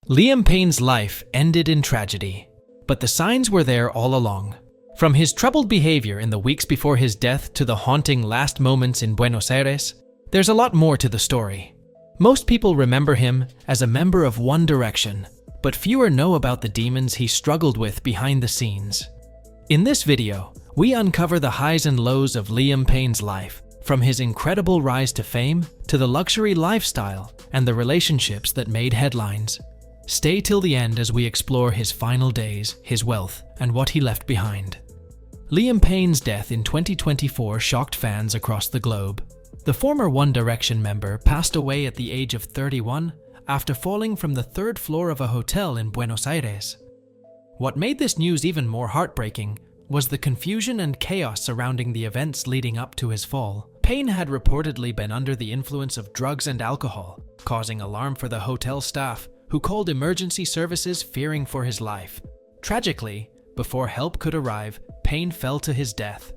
Liam Payne's life ended in tragedy, but the signs were there all along. From his troubled behavior in the weeks before his death to the haunting last moments in Buenos Aires, there's a lot more to the story. Most people remember him as a member of One Direction, but fewer know about the demons he struggled with behind the scenes. In this video, we uncover the highs and lows of Liam Payne's life, from his incredible rise to fame to the luxury lifestyle and the relationships that made headlines. Stay till the end as we explore his final days, his wealth, and what he left behind. Liam Payne's death in 2024 shocked fans across the globe. The former One Direction member passed away at the age of 31 after falling from the third floor of a hotel in Buenos Aires. What made this news even more heartbreaking was the confusion and chaos surrounding the events leading up to his fall. Payne had reportedly been under the influence of drugs and alcohol, causing alarm for the hotel staff, who called emergency services fearing for his life. Tragically, before help could arrive, Payne fell to his death.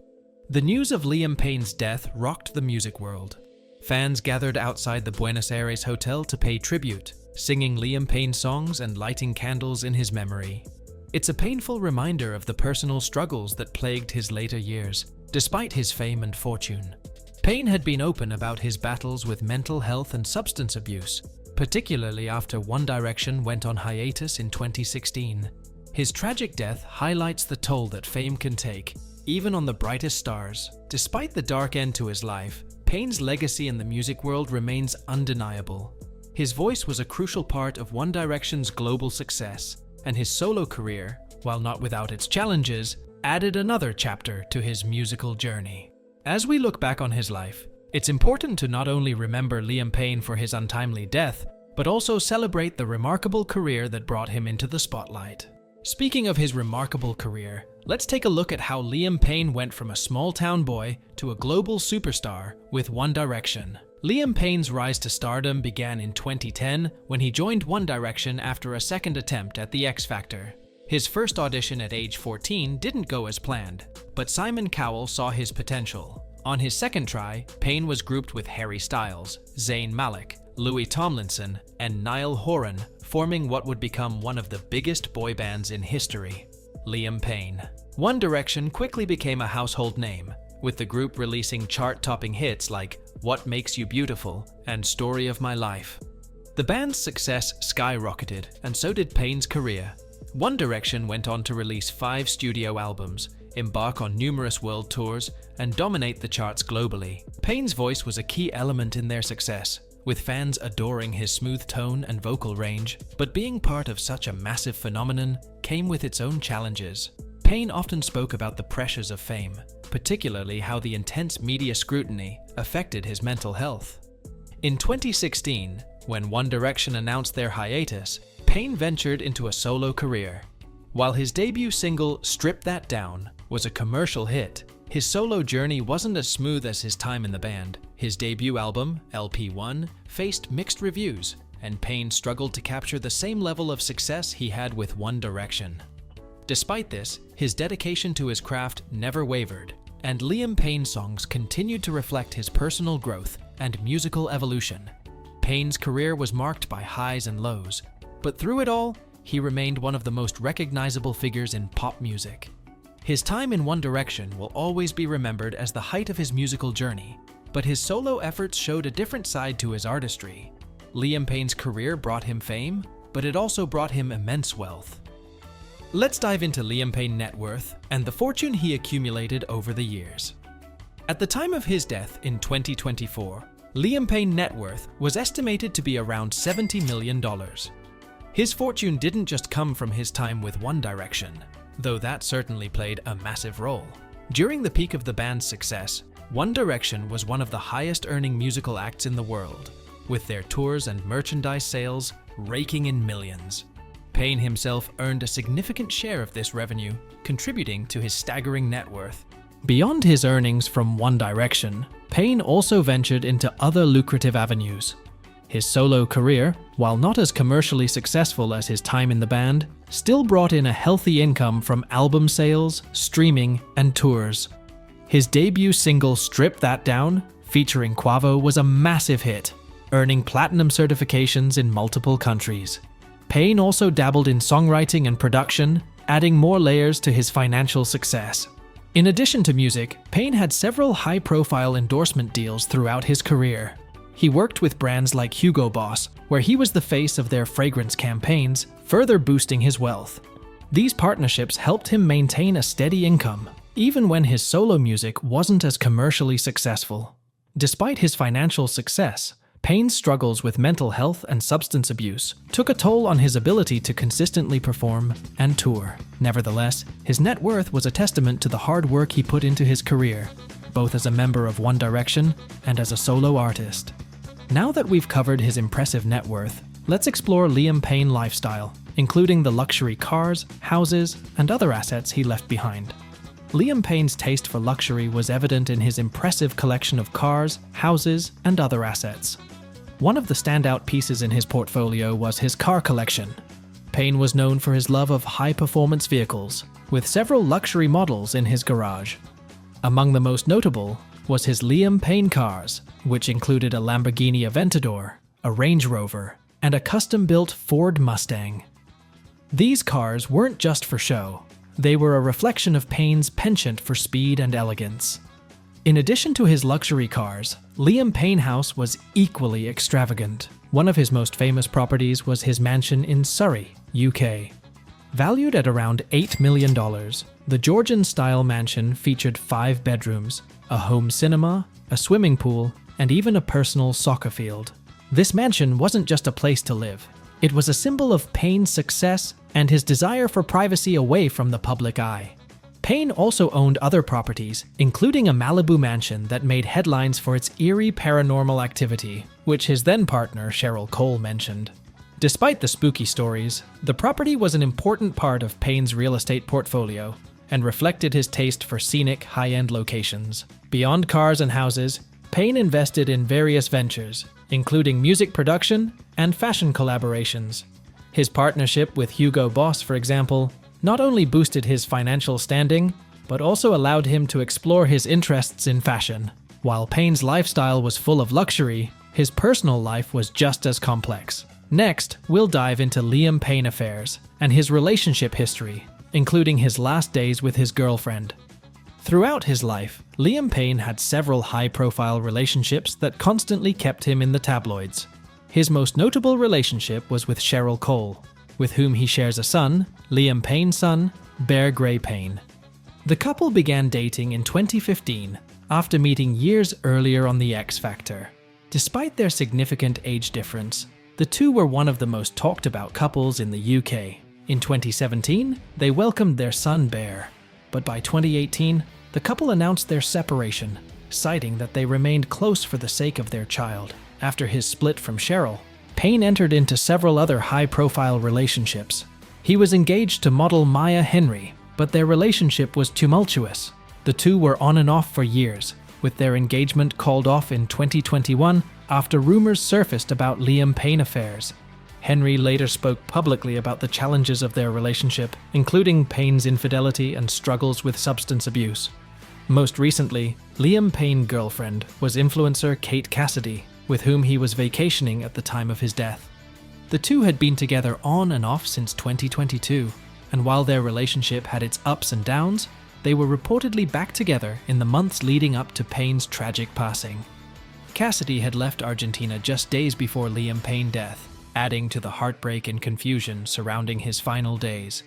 The news of Liam Payne's death rocked the music world. Fans gathered outside the Buenos Aires hotel to pay tribute, singing Liam Payne songs and lighting candles in his memory. It's a painful reminder of the personal struggles that plagued his later years, despite his fame and fortune. Payne had been open about his battles with mental health and substance abuse, particularly after One Direction went on hiatus in 2016. His tragic death highlights the toll that fame can take, even on the brightest stars. Despite the dark end to his life, Payne's legacy in the music world remains undeniable. His voice was a crucial part of One Direction's global success, and his solo career, while not without its challenges, added another chapter to his musical journey. As we look back on his life, it's important to not only remember Liam Payne for his untimely death, but also celebrate the remarkable career that brought him into the spotlight. Speaking of his remarkable career, let's take a look at how Liam Payne went from a small-town boy to a global superstar with One Direction. Liam Payne's rise to stardom began in 2010 when he joined One Direction after a second attempt at the X Factor. His first audition at age 14 didn't go as planned, but Simon Cowell saw his potential. On his second try, Payne was grouped with Harry Styles, Zayn Malik, Louis Tomlinson, and Niall Horan, forming what would become one of the biggest boy bands in history, Liam Payne. One Direction quickly became a household name, with the group releasing chart-topping hits like What Makes You Beautiful and Story of My Life. The band's success skyrocketed, and so did Payne's career. One Direction went on to release 5 studio albums, embark on numerous world tours, and dominate the charts globally. Payne's voice was a key element in their success, with fans adoring his smooth tone and vocal range, but being part of such a massive phenomenon came with its own challenges. Payne often spoke about the pressures of fame, particularly how the intense media scrutiny affected his mental health. In 2016, when One Direction announced their hiatus, Payne ventured into a solo career. While his debut single, Strip That Down, was a commercial hit, his solo journey wasn't as smooth as his time in the band. His debut album, LP1, faced mixed reviews, and Payne struggled to capture the same level of success he had with One Direction. Despite this, his dedication to his craft never wavered, and Liam Payne songs continued to reflect his personal growth and musical evolution. Payne's career was marked by highs and lows, but through it all, he remained one of the most recognizable figures in pop music. His time in One Direction will always be remembered as the height of his musical journey, but his solo efforts showed a different side to his artistry. Liam Payne's career brought him fame, but it also brought him immense wealth. Let's dive into Liam Payne's net worth and the fortune he accumulated over the years. At the time of his death in 2024, Liam Payne's net worth was estimated to be around $70 million. His fortune didn't just come from his time with One Direction, though that certainly played a massive role. During the peak of the band's success, One Direction was one of the highest-earning musical acts in the world, with their tours and merchandise sales raking in millions. Payne himself earned a significant share of this revenue, contributing to his staggering net worth. Beyond his earnings from One Direction, Payne also ventured into other lucrative avenues. His solo career, while not as commercially successful as his time in the band, still brought in a healthy income from album sales, streaming, and tours. His debut single Strip That Down, featuring Quavo, was a massive hit, earning platinum certifications in multiple countries. Payne also dabbled in songwriting and production, adding more layers to his financial success. In addition to music, Payne had several high-profile endorsement deals throughout his career. He worked with brands like Hugo Boss, where he was the face of their fragrance campaigns, further boosting his wealth. These partnerships helped him maintain a steady income, even when his solo music wasn't as commercially successful. Despite his financial success, Payne's struggles with mental health and substance abuse took a toll on his ability to consistently perform and tour. Nevertheless, his net worth was a testament to the hard work he put into his career, both as a member of One Direction and as a solo artist. Now that we've covered his impressive net worth, let's explore Liam Payne's lifestyle, including the luxury cars, houses, and other assets he left behind. Liam Payne's taste for luxury was evident in his impressive collection of cars, houses, and other assets. One of the standout pieces in his portfolio was his car collection. Payne was known for his love of high-performance vehicles, with several luxury models in his garage. Among the most notable was his Liam Payne cars, which included a Lamborghini Aventador, a Range Rover, and a custom-built Ford Mustang. These cars weren't just for show. They were a reflection of Payne's penchant for speed and elegance. In addition to his luxury cars, Liam Payne House was equally extravagant. One of his most famous properties was his mansion in Surrey, UK. Valued at around $8 million, the Georgian-style mansion featured 5 bedrooms, a home cinema, a swimming pool, and even a personal soccer field. This mansion wasn't just a place to live. It was a symbol of Payne's success and his desire for privacy away from the public eye. Payne also owned other properties, including a Malibu mansion that made headlines for its eerie paranormal activity, which his then-partner Cheryl Cole mentioned. Despite the spooky stories, the property was an important part of Payne's real estate portfolio and reflected his taste for scenic, high-end locations. Beyond cars and houses, Payne invested in various ventures, including music production and fashion collaborations. His partnership with Hugo Boss, for example, not only boosted his financial standing, but also allowed him to explore his interests in fashion. While Payne's lifestyle was full of luxury, his personal life was just as complex. Next, we'll dive into Liam Payne affairs and his relationship history, including his last days with his girlfriend. Throughout his life, Liam Payne had several high-profile relationships that constantly kept him in the tabloids. His most notable relationship was with Cheryl Cole, with whom he shares a son, Liam Payne's son, Bear Gray Payne. The couple began dating in 2015 after meeting years earlier on The X Factor. Despite their significant age difference, the two were one of the most talked about couples in the UK. In 2017, they welcomed their son Bear, but by 2018, the couple announced their separation, citing that they remained close for the sake of their child. After his split from Cheryl, Payne entered into several other high-profile relationships. He was engaged to model Maya Henry, but their relationship was tumultuous. The two were on and off for years, with their engagement called off in 2021 after rumors surfaced about Liam Payne affairs. Henry later spoke publicly about the challenges of their relationship, including Payne's infidelity and struggles with substance abuse. Most recently, Liam Payne's girlfriend was influencer Kate Cassidy, with whom he was vacationing at the time of his death. The two had been together on and off since 2022, and while their relationship had its ups and downs, they were reportedly back together in the months leading up to Payne's tragic passing. Cassidy had left Argentina just days before Liam Payne's death, adding to the heartbreak and confusion surrounding his final days.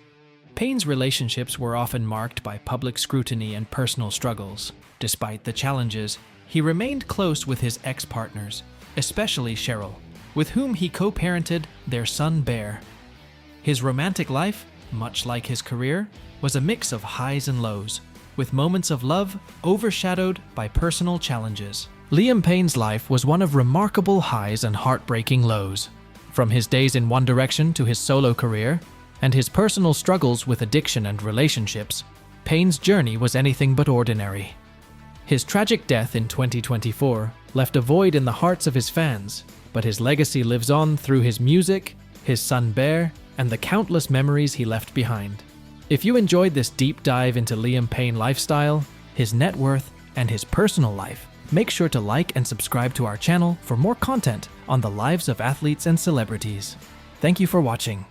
Payne's relationships were often marked by public scrutiny and personal struggles. Despite the challenges, he remained close with his ex-partners, especially Cheryl, with whom he co-parented their son Bear. His romantic life, much like his career, was a mix of highs and lows, with moments of love overshadowed by personal challenges. Liam Payne's life was one of remarkable highs and heartbreaking lows. From his days in One Direction to his solo career, and his personal struggles with addiction and relationships, Payne's journey was anything but ordinary. His tragic death in 2024 left a void in the hearts of his fans, but his legacy lives on through his music, his son Bear, and the countless memories he left behind. If you enjoyed this deep dive into Liam Payne's lifestyle, his net worth, and his personal life, make sure to like and subscribe to our channel for more content on the lives of athletes and celebrities. Thank you for watching.